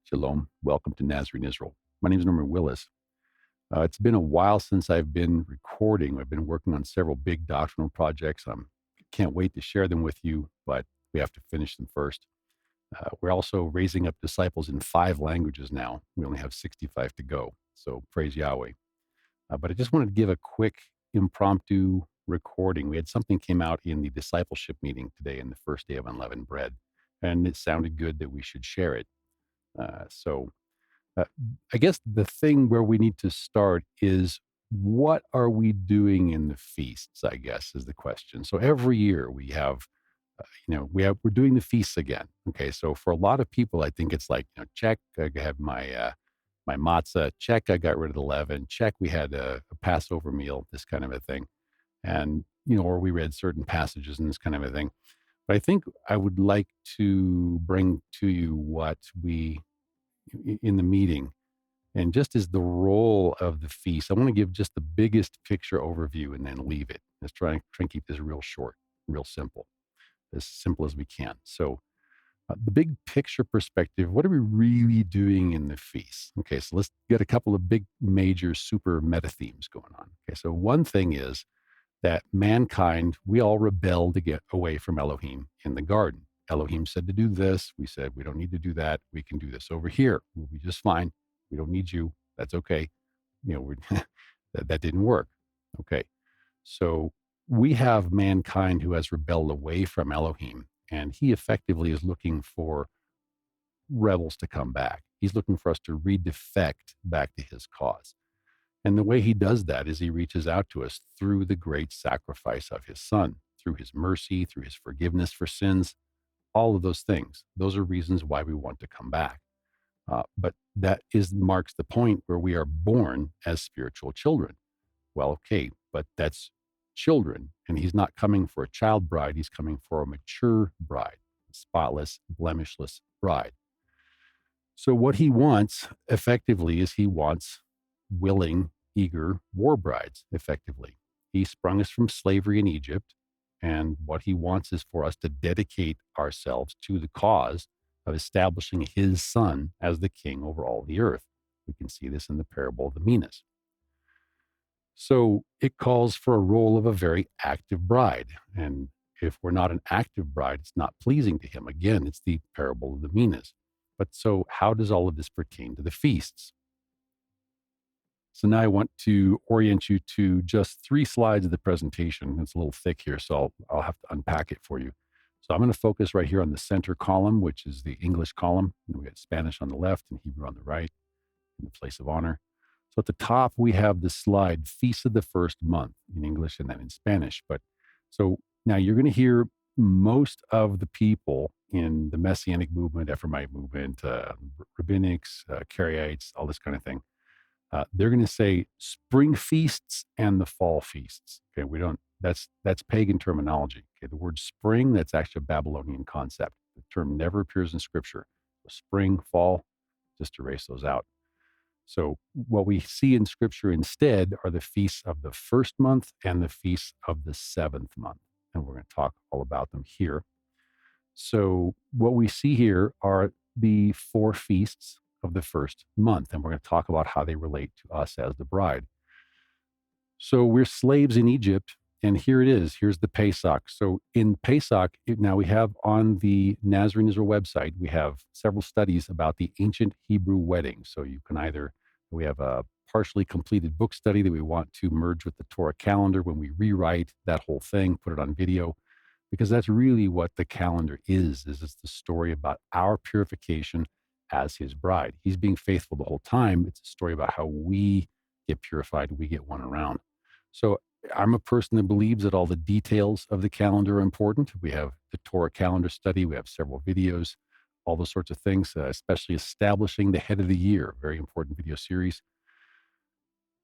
Shalom. Welcome to Nazarene, Israel. My name is Norman Willis. It's been a while since I've been recording. I've been working on several big doctrinal projects. I can't wait to share them with you, but we have to finish them first. We're also raising up disciples in 5 languages now. We only have 65 to go. So praise Yahweh. But I just wanted to give a quick impromptu recording. We had something came out in the discipleship meeting today in the first day of unleavened bread, and it sounded good that we should share it. So I guess the thing where we need to start is, what are we doing in the feasts, I guess, is the question. So every year we have, we're doing the feasts again. Okay. So for a lot of people, I think it's like, check, I have my matzah, check, I got rid of the leaven, check, we had a Passover meal, this kind of a thing. And, or we read certain passages and this kind of a thing. But I think I would like to bring to you what we, in the meeting, and just as the role of the feast, I want to give just the biggest picture overview and then leave it. Let's try and keep this real short, real simple as we can. So the big picture perspective, what are we really doing in the feast? Okay, so let's get a couple of big major super meta themes going on. Okay, so one thing is that mankind, we all rebelled to get away from Elohim in the garden. Elohim said to do this. We said, we don't need to do that. We can do this over here. We'll be just fine. We don't need you. That's okay. That didn't work. Okay. So we have mankind who has rebelled away from Elohim, and he effectively is looking for rebels to come back. He's looking for us to redefect back to his cause. And the way he does that is he reaches out to us through the great sacrifice of his son, through his mercy, through his forgiveness for sins, all of those things. Those are reasons why we want to come back. But that marks the point where we are born as spiritual children. Well, okay, but that's children. And he's not coming for a child bride. He's coming for a mature bride, a spotless, blemishless bride. So what he wants effectively is he wants willing, eager war brides, effectively. He sprung us from slavery in Egypt. And what he wants is for us to dedicate ourselves to the cause of establishing his son as the king over all the earth. We can see this in the parable of the minas. So it calls for a role of a very active bride. And if we're not an active bride, it's not pleasing to him. Again, it's the parable of the minas. But so how does all of this pertain to the feasts? So now I want to orient you to just 3 slides of the presentation. It's a little thick here, so I'll have to unpack it for you. So I'm going to focus right here on the center column, which is the English column. And we got Spanish on the left and Hebrew on the right in the place of honor. So at the top, we have the slide, Feast of the First Month in English and then in Spanish. But so now you're going to hear most of the people in the Messianic movement, Ephraimite movement, rabbinics, Karaites, all this kind of thing. They're going to say spring feasts and the fall feasts. Okay, that's pagan terminology. Okay, the word spring, that's actually a Babylonian concept. The term never appears in scripture. So spring, fall, just erase those out. So what we see in scripture instead are the feasts of the first month and the feasts of the 7th month. And we're going to talk all about them here. So what we see here are the 4 feasts of the first month, and we're going to talk about how they relate to us as the bride. So we're slaves in Egypt, and here it is. Here's the Pesach. So in Pesach, now we have on the Nazarene Israel website, we have several studies about the ancient Hebrew wedding. So we have a partially completed book study that we want to merge with the Torah calendar when we rewrite that whole thing, put it on video, because that's really what the calendar is it's the story about our purification as his bride. He's being faithful the whole time. It's a story about how we get purified, we get won around. So I'm a person that believes that all the details of the calendar are important. We have the Torah calendar study. We have several videos, all those sorts of things, especially establishing the head of the year, very important video series.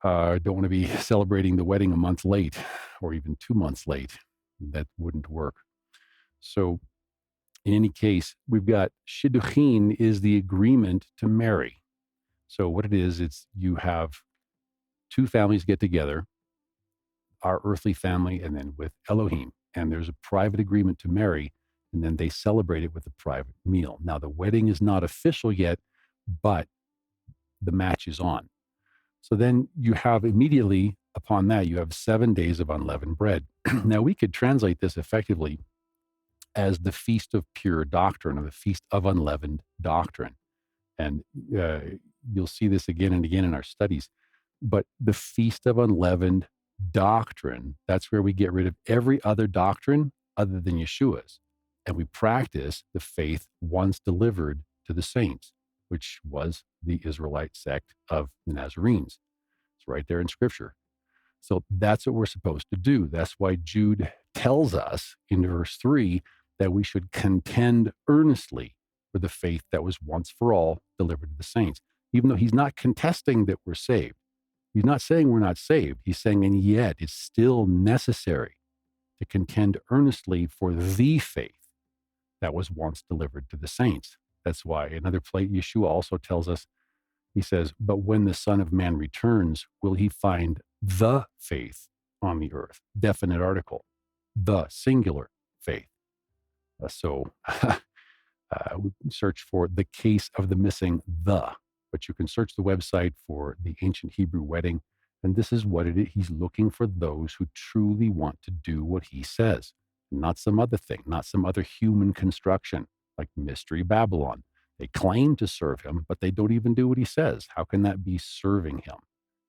I don't want to be celebrating the wedding a month late or even 2 months late. That wouldn't work. So in any case, we've got shidduchin is the agreement to marry. So what it is, it's you have 2 families get together, our earthly family and then with Elohim. And there's a private agreement to marry, and then they celebrate it with a private meal. Now, the wedding is not official yet, but the match is on. So then you have immediately upon that, you have 7 days of unleavened bread. Now, we could translate this effectively as the Feast of Pure Doctrine or the Feast of Unleavened Doctrine. And uh, you'll see this again and again in our studies. But the Feast of Unleavened Doctrine, that's where we get rid of every other doctrine other than Yeshua's. And we practice the faith once delivered to the saints, which was the Israelite sect of the Nazarenes. It's right there in scripture. So that's what we're supposed to do. That's why Jude tells us in verse 3 that we should contend earnestly for the faith that was once for all delivered to the saints, even though he's not contesting that we're saved. He's not saying we're not saved. He's saying, and yet it's still necessary to contend earnestly for the faith that was once delivered to the saints. That's why another place, Yeshua also tells us, he says, but when the Son of Man returns, will he find the faith on the earth? Definite article, the singular faith. So we search for the case of the missing the, but you can search the website for the ancient Hebrew wedding. And this is what it is. He's looking for those who truly want to do what he says, not some other thing, not some other human construction like Mystery Babylon. They claim to serve him, but they don't even do what he says. How can that be serving him?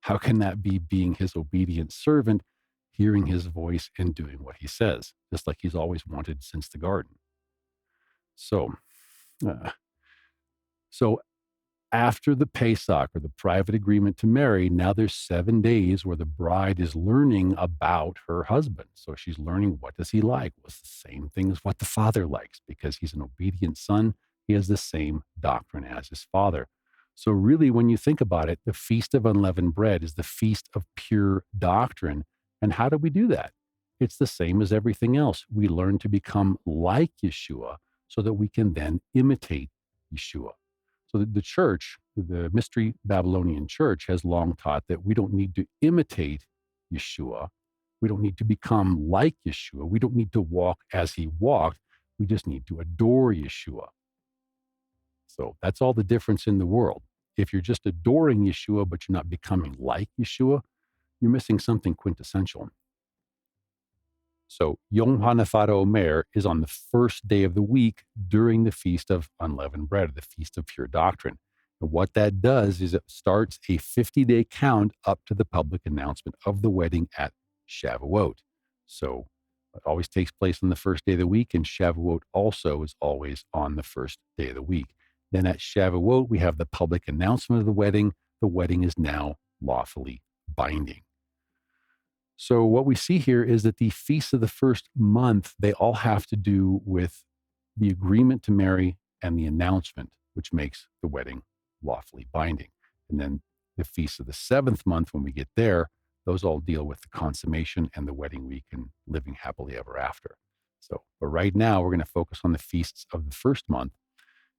How can that be being his obedient servant, hearing his voice and doing what he says, just like he's always wanted since the garden? So, uh, so after the Pesach or the private agreement to marry, now there's 7 days where the bride is learning about her husband. So she's learning, what does he like? Well, it's the same thing as what the father likes, because he's an obedient son. He has the same doctrine as his father. So really, when you think about it, the Feast of Unleavened Bread is the feast of pure doctrine. And how do we do that? It's the same as everything else. We learn to become like Yeshua so that we can then imitate Yeshua. So the church, the Mystery Babylonian church, has long taught that we don't need to imitate Yeshua. We don't need to become like Yeshua. We don't need to walk as he walked. We just need to adore Yeshua. So that's all the difference in the world. If you're just adoring Yeshua, but you're not becoming like Yeshua, you're missing something quintessential. So Yom HaNafat Omer is on the first day of the week during the Feast of Unleavened Bread, the Feast of Pure Doctrine. And what that does is it starts a 50-day count up to the public announcement of the wedding at Shavuot. So it always takes place on the first day of the week, and Shavuot also is always on the first day of the week. Then at Shavuot, we have the public announcement of the wedding. The wedding is now lawfully binding. So what we see here is that the feasts of the first month, they all have to do with the agreement to marry and the announcement, which makes the wedding lawfully binding. And then the feasts of the seventh month, when we get there, those all deal with the consummation and the wedding week and living happily ever after. So, but right now we're going to focus on the feasts of the first month.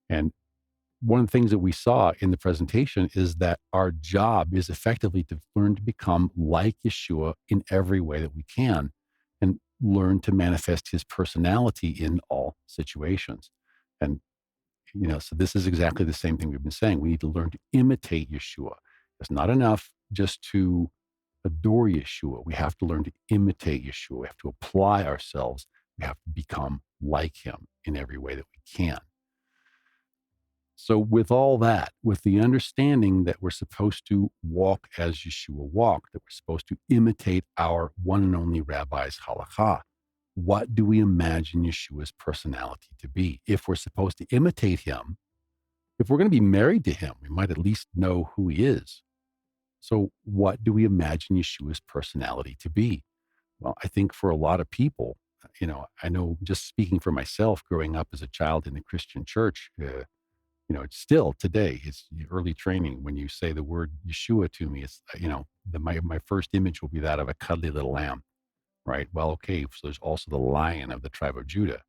And one of the things that we saw in the presentation is that our job is effectively to learn to become like Yeshua in every way that we can and learn to manifest his personality in all situations. And, so this is exactly the same thing we've been saying. We need to learn to imitate Yeshua. It's not enough just to adore Yeshua. We have to learn to imitate Yeshua. We have to apply ourselves. We have to become like him in every way that we can. So, with all that, with the understanding that we're supposed to walk as Yeshua walked, that we're supposed to imitate our one and only rabbi's halakha, what do we imagine Yeshua's personality to be? If we're supposed to imitate him, if we're going to be married to him, we might at least know who he is. So, what do we imagine Yeshua's personality to be? Well, I think for a lot of people, I know just speaking for myself, growing up as a child in the Christian church, it's still today, it's the early training. When you say the word Yeshua to me, it's, my first image will be that of a cuddly little lamb, right? Well, okay, so there's also the lion of the tribe of Judah.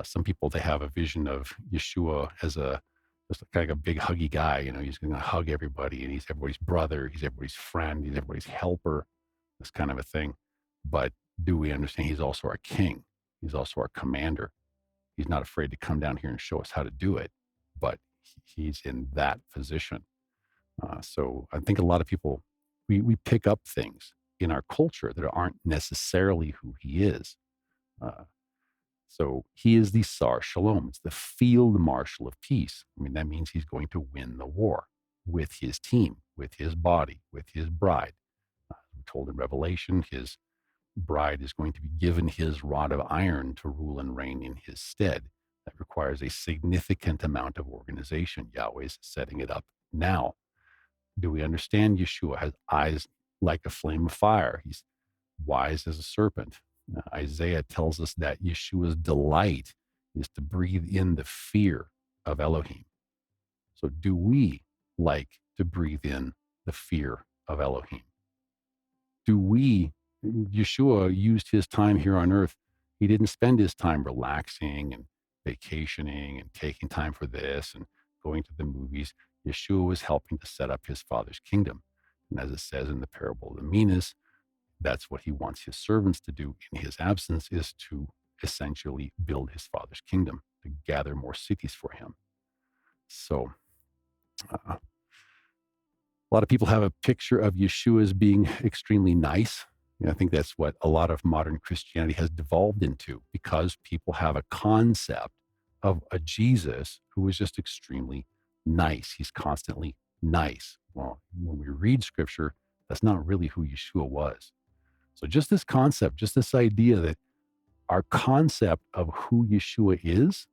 Some people, they have a vision of Yeshua as just kind of a big huggy guy. He's going to hug everybody, and he's everybody's brother, he's everybody's friend, he's everybody's helper, this kind of a thing. But do we understand he's also our king? He's also our commander. He's not afraid to come down here and show us how to do it, but He's in that position. So I think a lot of people, we pick up things in our culture that aren't necessarily who he is. Uh, so he is the Sar Shalom. It's the field marshal of peace. I mean, that means he's going to win the war with his team, with his body, with his bride. We're told in Revelation, his bride is going to be given his rod of iron to rule and reign in his stead. That requires a significant amount of organization. Yahweh is setting it up now. Do we understand Yeshua has eyes like a flame of fire? He's wise as a serpent. Isaiah tells us that Yeshua's delight is to breathe in the fear of Elohim. So, do we like to breathe in the fear of Elohim? Do we, Yeshua used his time here on earth, he didn't spend his time relaxing and vacationing and taking time for this and going to the movies. Yeshua was helping to set up his father's kingdom. And as it says in the parable of the minas, that's what he wants his servants to do in his absence, is to essentially build his father's kingdom, to gather more cities for him. So a lot of people have a picture of Yeshua as being extremely nice. And I think that's what a lot of modern Christianity has devolved into, because people have a concept of a Jesus who is just extremely nice. He's constantly nice. Well, when we read scripture, that's not really who Yeshua was. So just this concept, just this idea that our concept of who Yeshua is,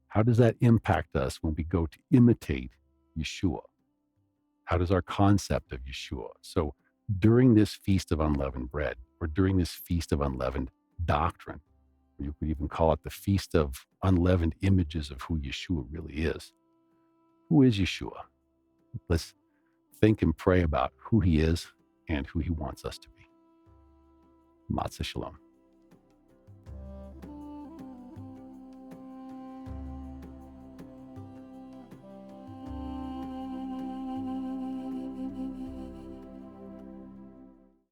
how does that impact us when we go to imitate Yeshua? How does our concept of Yeshua? So during this Feast of Unleavened Bread, or during this Feast of Unleavened Doctrine, or you could even call it the Feast of Unleavened Images of who Yeshua really is. Who is Yeshua? Let's think and pray about who he is and who he wants us to be. Matzah Shalom.